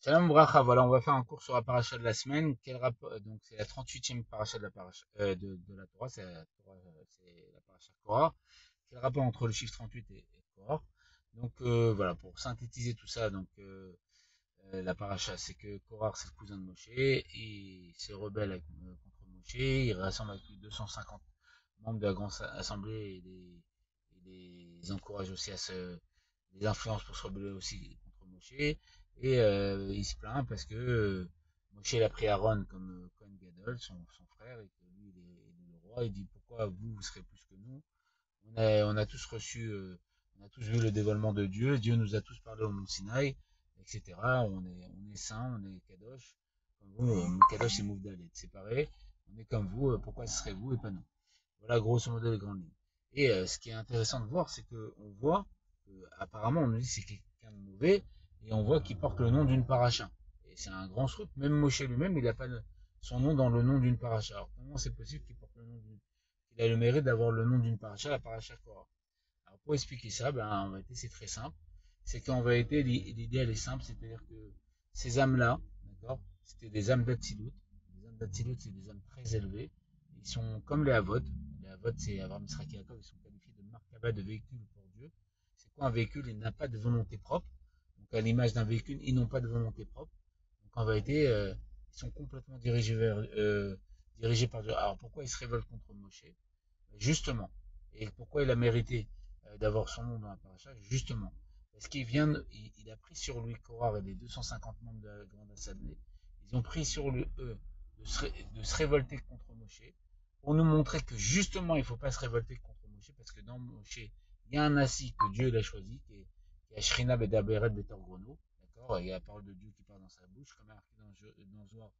Shalom Bracha, voilà, on va faire un cours sur la paracha de la semaine. Quel rapport, donc c'est la 38e paracha de la paracha, de la Torah, c'est la paracha Korah. Quel rapport entre le chiffre 38 et Korah? Donc voilà, pour synthétiser tout ça, donc la paracha, c'est que Korah c'est le cousin de Moshe, il se rebelle contre Moshe, il rassemble avec lui 250 membres de la grande assemblée et les encourage aussi à se, les influences pour se rebeller aussi contre Moshe. Et il se plaint parce que Moshe il a pris Aaron comme Kohen Gadol, son frère, et que lui il est le roi. Il dit pourquoi vous serez plus que nous? On a tous reçu, on a tous vu le dévoilement de Dieu. Dieu nous a tous parlé au Mont Sinaï, etc. On est saint, on est Kadosh. Comme vous, Kadosh c'est Mouvdal, être séparé. On est comme vous, pourquoi ce serait vous et pas nous? Voilà grosso modo les grandes lignes. Et ce qui est intéressant de voir, c'est qu'on voit, apparemment on nous dit que c'est quelqu'un de mauvais, et on voit qu'il porte le nom d'une paracha. Et c'est un grand truc, même Moshe lui-même, il n'a pas son nom dans le nom d'une paracha. Alors comment c'est possible qu'il porte le nom qu'il a le mérite d'avoir le nom d'une paracha, la paracha Korah? Alors pour expliquer ça, ben, en vérité c'est très simple. C'est qu'en vérité l'idée elle est simple, c'est-à-dire que ces âmes-là, d'accord, c'était des âmes d'Atsilut. Les âmes d'Atsilut c'est des âmes très élevées. Ils sont comme les Havot. Les Havot c'est Abraham, Israël, Yaakov, ils sont qualifiés de Markaba, de véhicule pour Dieu. C'est quoi un véhicule? Il n'a pas de volonté propre. Donc à l'image d'un véhicule, ils n'ont pas de volonté propre. Donc en vérité, ils sont complètement dirigés par Dieu. Alors pourquoi ils se révoltent contre Moshe? Justement. Et pourquoi il a mérité d'avoir son nom dans la paracha? Justement. Parce il a pris sur lui, Korah et les 250 membres de la grande assemblée, ils ont pris sur lui, eux, de se révolter contre Moshe, pour nous montrer que justement, il ne faut pas se révolter contre Moshe, parce que dans Moshe, il y a un nasi que Dieu l'a choisi, qui est Shrina Bedaberet Betor Grono, d'accord? Il y a la parole de Dieu qui parle dans sa bouche, comme marqué dans Zohar,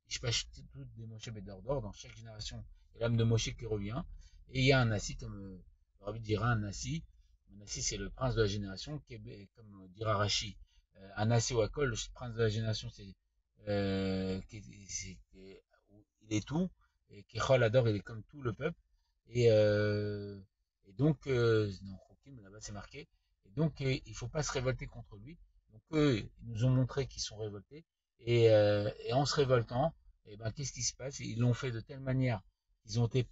Ishpash tout des Moshe Bedordor, dans chaque génération, et l'âme de Moshe qui revient. Et il y a un Nassi, comme le Rabbi dira un Nassi. Un Nassi, c'est le prince de la génération, qui est, comme dira Rashi, un Nassi ou Akol, le prince de la génération, c'est il est tout, et Kechol adore, il est comme tout le peuple. Et, et donc, dans Chokim, là-bas c'est marqué, et donc il ne faut pas se révolter contre lui. Donc eux, ils nous ont montré qu'ils sont révoltés, et en se révoltant, et ben, qu'est-ce qui se passe? Ils l'ont fait de telle manière qu'ils ont été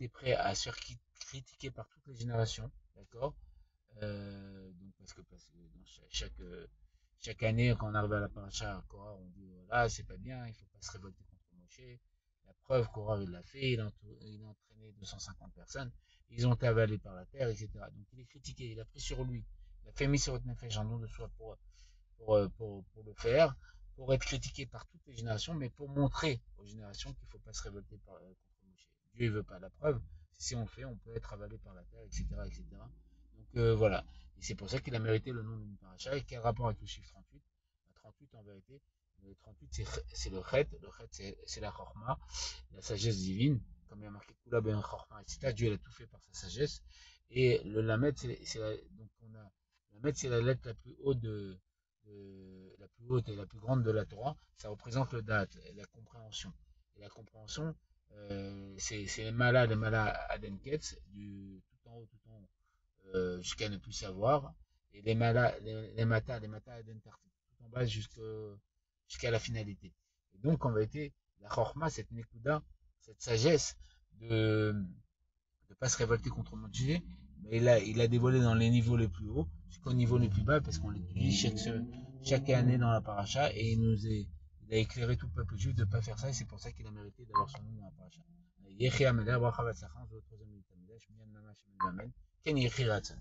prêts à se faire critiquer par toutes les générations, d'accord? Donc parce que dans chaque année, quand on arrive à la paracha à Korah, on dit voilà, c'est pas bien, il faut pas se révolter contre Moshe. La preuve, Korah il l'a fait, il a entraîné 250 personnes, ils ont été avalés par la terre, etc. Donc il est critiqué, il a pris sur lui, il a fait Misérot Nefesh en nom de soi pour le faire, pour être critiqué par toutes les générations, mais pour montrer aux générations qu'il ne faut pas se révolter contre Moshe. Dieu ne veut pas la preuve. Si on le fait, on peut être avalé par la terre, etc. etc. Donc voilà. Et c'est pour ça qu'il a mérité le nom d'une paracha. Et quel rapport avec le chiffre 38? 38 en vérité, le 38 c'est le chet. Le chet c'est la chorma, la sagesse divine. Comme il y a marqué Kula ben chorma, etc. Dieu il a tout fait par sa sagesse. Et le lamed, donc on a, lamed c'est la lettre la plus haute la plus haute et la plus grande de la Torah, ça représente le date, la compréhension. Et la compréhension, c'est les malas adenketz, du tout en haut, jusqu'à ne plus savoir, et les matas adentartik, tout en bas jusqu'à la finalité. Et donc, en vérité, la chorma, cette nekuda, cette sagesse de ne pas se révolter contre Montpellier, mais il a dévoilé dans les niveaux les plus hauts jusqu'au niveau les plus bas parce qu'on l'étudie chaque année dans la paracha et il a éclairé tout le peuple juif de ne pas faire ça et c'est pour ça qu'il a mérité d'avoir son nom dans la paracha. Yechia Melech, Bracha Vatzlacha, on se retrouve au troisième minute. Ken Yechi Ratzon.